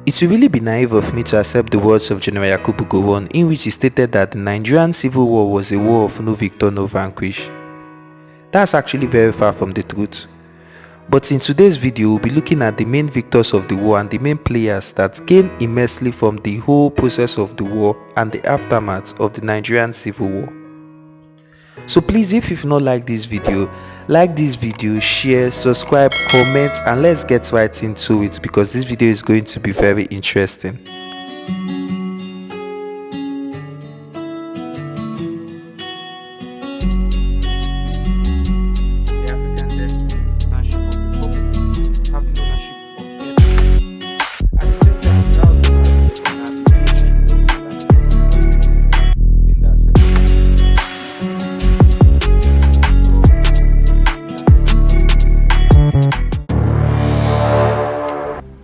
It would really be naive of me to accept the words of General Yakubu Gowon, in which he stated that the Nigerian Civil War was a war of no victor, no vanquish. That's actually very far from the truth. But in today's video, we'll be looking at the main victors of the war and the main players that gained immensely from the whole process of the war and the aftermath of the Nigerian Civil War. So please, if you've not liked this video, like this video, share, subscribe, comment, and let's get right into it because this video is going to be very interesting.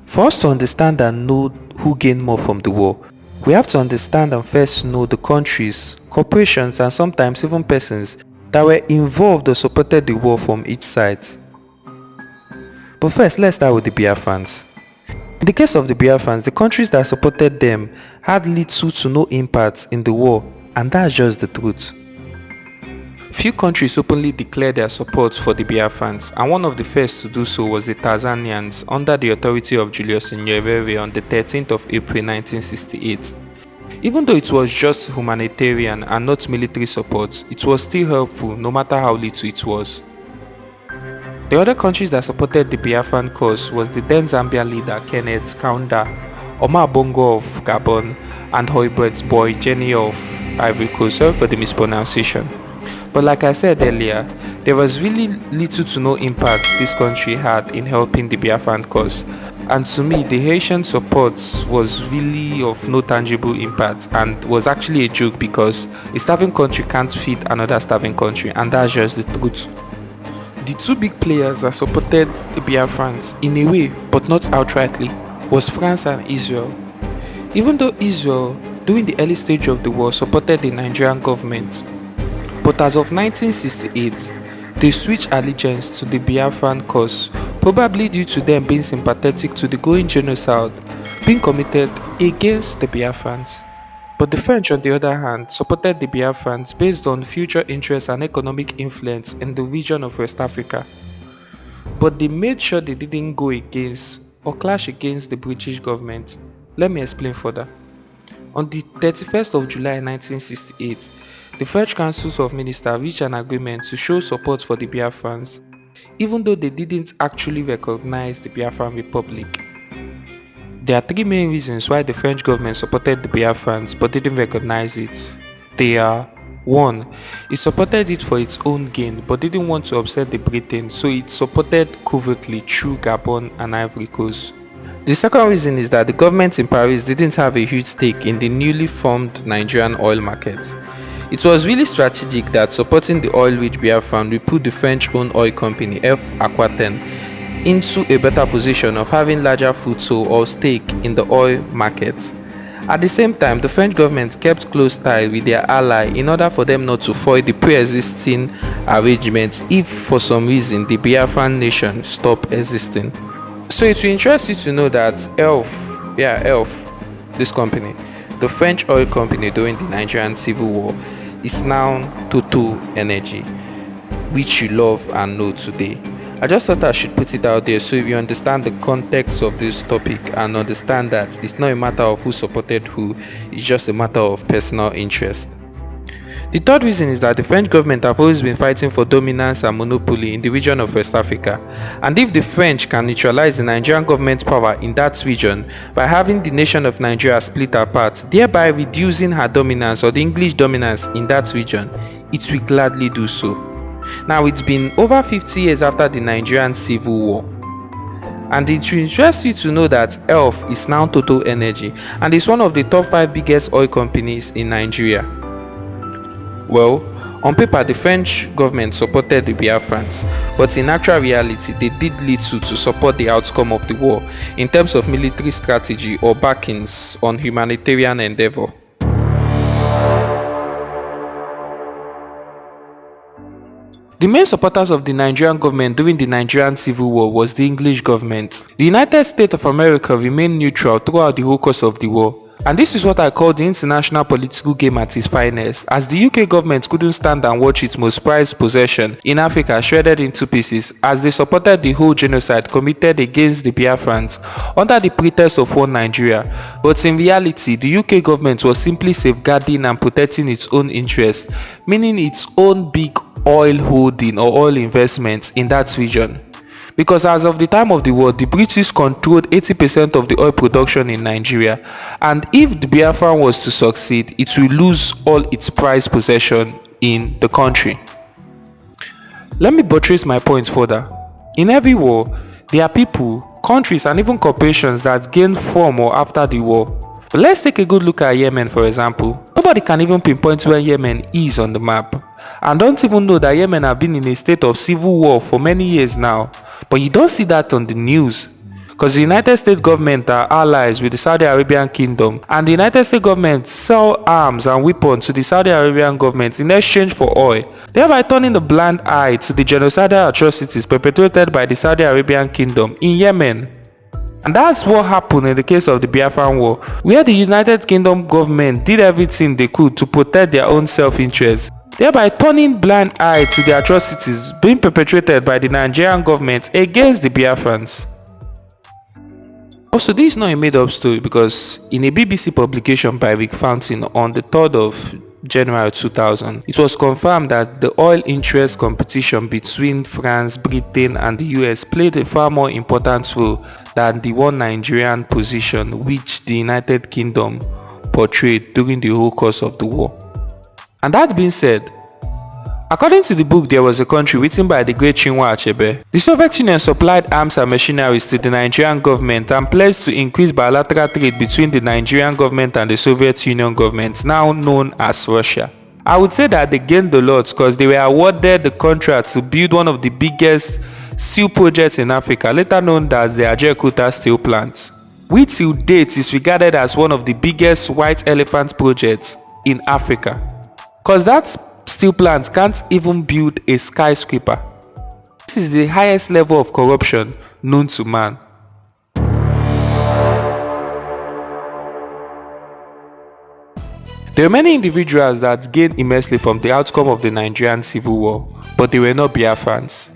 For us to understand and know who gained more from the war, we have to understand and first know the countries, corporations, and sometimes even persons that were involved or supported the war from each side. But first, let's start with the biafrans. In the case of the biafrans, the countries that supported them had little to no impact in the war, and that's just the truth. Few countries openly declared their support for the Biafrans, and one of the first to do so was the Tanzanians under the authority of Julius Nyerere on the 13th of April 1968. Even though it was just humanitarian and not military support, it was still helpful no matter how little it was. The other countries that supported the Biafran cause was the then Zambian leader Kenneth Kaunda, Omar Bongo of Gabon, and Hoibert's boy Jenny of Ivory Coast. Sorry for the mispronunciation. But like I said earlier, there was really little to no impact this country had in helping the Biafran cause, and to me the Haitian support was really of no tangible impact and was actually a joke because a starving country can't feed another starving country, and that's just the truth. The two big players that supported the Biafrans in a way but not outrightly was France and Israel. Even though Israel during the early stage of the war supported the Nigerian government, but as of 1968, they switched allegiance to the Biafran cause, probably due to them being sympathetic to the going genocide being committed against the Biafrans. But the French, on the other hand, supported the Biafrans based on future interests and economic influence in the region of West Africa. But they made sure they didn't go against or clash against the British government. Let me explain further. On the 31st of July 1968, the French Council of Ministers reached an agreement to show support for the Biafrans, even though they didn't actually recognize the Biafran Republic. There are three main reasons why the French government supported the Biafrans but didn't recognize it. They are: 1. It supported it for its own gain but didn't want to upset the Britain, so it supported covertly through Gabon and Ivory Coast. The second reason is that the government in Paris didn't have a huge stake in the newly formed Nigerian oil market. It was really strategic that supporting the oil-rich Biafran will put the French-owned oil company F. Aquitaine into a better position of having larger foothold or stake in the oil market. At the same time, the French government kept close ties with their ally in order for them not to foil the pre-existing arrangements if for some reason the Biafran nation stopped existing. So it will interest you to know that ELF, this company, the French oil company during the Nigerian Civil War, is now Total Energy, which you love and know today. I just thought I should put it out there so you understand the context of this topic and understand that it's not a matter of who supported who, it's just a matter of personal interest. The third reason is that the French government have always been fighting for dominance and monopoly in the region of West Africa, and if the French can neutralize the Nigerian government's power in that region by having the nation of Nigeria split apart, thereby reducing her dominance or the English dominance in that region, it will gladly do so. Now, it's been over 50 years after the Nigerian Civil War, and it will interest you to know that ELF is now Total Energy and is one of the top 5 biggest oil companies in Nigeria. Well, on paper the French government supported the Biafrans, but in actual reality they did little to support the outcome of the war in terms of military strategy or backings on humanitarian endeavor. The main supporters of the Nigerian government during the Nigerian Civil War was the English government. The United States of America remained neutral throughout the whole course of the war. And this is what I call the international political game at its finest, as the UK government couldn't stand and watch its most prized possession in Africa shredded into pieces, as they supported the whole genocide committed against the Biafrans under the pretext of one Nigeria. But in reality, the UK government was simply safeguarding and protecting its own interests, meaning its own big oil holding or oil investments in that region. Because as of the time of the war, the British controlled 80% of the oil production in Nigeria, and if the Biafran was to succeed, it will lose all its prized possession in the country. Let me buttress my point further. In every war, there are people, countries and even corporations that gain from or after the war. But let's take a good look at Yemen, for example. Nobody can even pinpoint where Yemen is on the map, and don't even know that Yemen have been in a state of civil war for many years now. But you don't see that on the news, because the United States government are allies with the Saudi Arabian kingdom, and the United States government sell arms and weapons to the Saudi Arabian government in exchange for oil, thereby turning a blind eye to the genocidal atrocities perpetrated by the Saudi Arabian kingdom in Yemen. And that's what happened in the case of the Biafran War, where the United Kingdom government did everything they could to protect their own self-interest, thereby turning blind eye to the atrocities being perpetrated by the Nigerian government against the Biafrans. Also, this is not a made-up story, because in a BBC publication by Rick Fountain on the 3rd of January 2000, it was confirmed that the oil interest competition between France, Britain and the US played a far more important role than the one Nigerian position which the United Kingdom portrayed during the whole course of the war. And that being said, according to the book There Was a Country, written by the great Chinua Achebe, the Soviet Union supplied arms and machineries to the Nigerian government and pledged to increase bilateral trade between the Nigerian government and the Soviet Union government, now known as Russia. I would say that they gained a lot, because they were awarded the contract to build one of the biggest steel projects in Africa, later known as the Ajaokuta steel plant, which till date is regarded as one of the biggest white elephant projects in Africa. Because that steel plant can't even build a skyscraper. This is the highest level of corruption known to man. There are many individuals that gained immensely from the outcome of the Nigerian Civil War, but they were not Biafrans.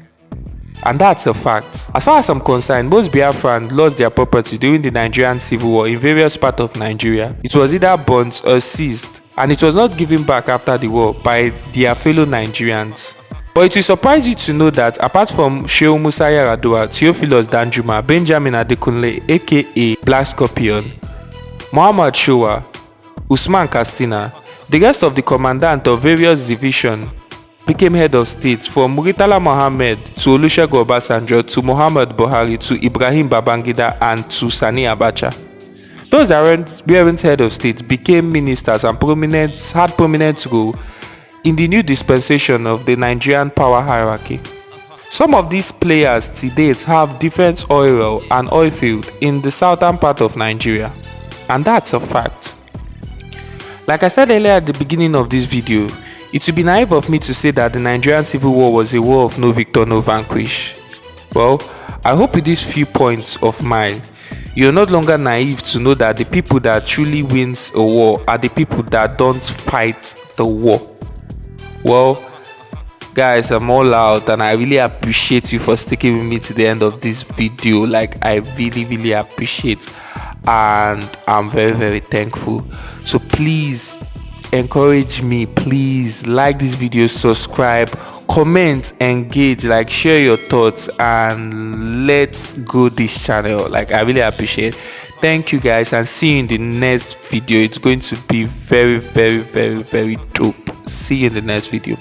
And that's a fact. As far as I'm concerned, most Biafrans lost their property during the Nigerian Civil War in various parts of Nigeria. It was either burnt or seized, and it was not given back after the war by their fellow Nigerians. But it will surprise you to know that apart from Shehu Musa Yar'Adua, Theophilus Danjuma, Benjamin Adekunle aka Black Scorpion, Muhammad Showa, Usman Kastina, the rest of the commandant of various divisions became head of state, from Murtala Mohammed to Olusegun Obasanjo to Muhammad Buhari to Ibrahim Babangida and to Sani Abacha. Those that weren't head of state became ministers and had prominent role in the new dispensation of the Nigerian power hierarchy. Some of these players to date have different oil and oil field in the southern part of Nigeria, and that's a fact. Like I said earlier at the beginning of this video, it would be naive of me to say that the Nigerian Civil War was a war of no victor, no vanquish. Well, I hope with these few points of mine, you're no longer naive to know that the people that truly wins a war are the people that don't fight the war. Well, guys, I'm all out, and I really appreciate you for sticking with me to the end of this video. Like, I really appreciate, and I'm very thankful. So please encourage me, please like this video, subscribe, comment, engage, like share your thoughts, and let's grow this channel. Like, I really appreciate. Thank you guys, and see you in the next video. It's going to be very dope. See you in the next video.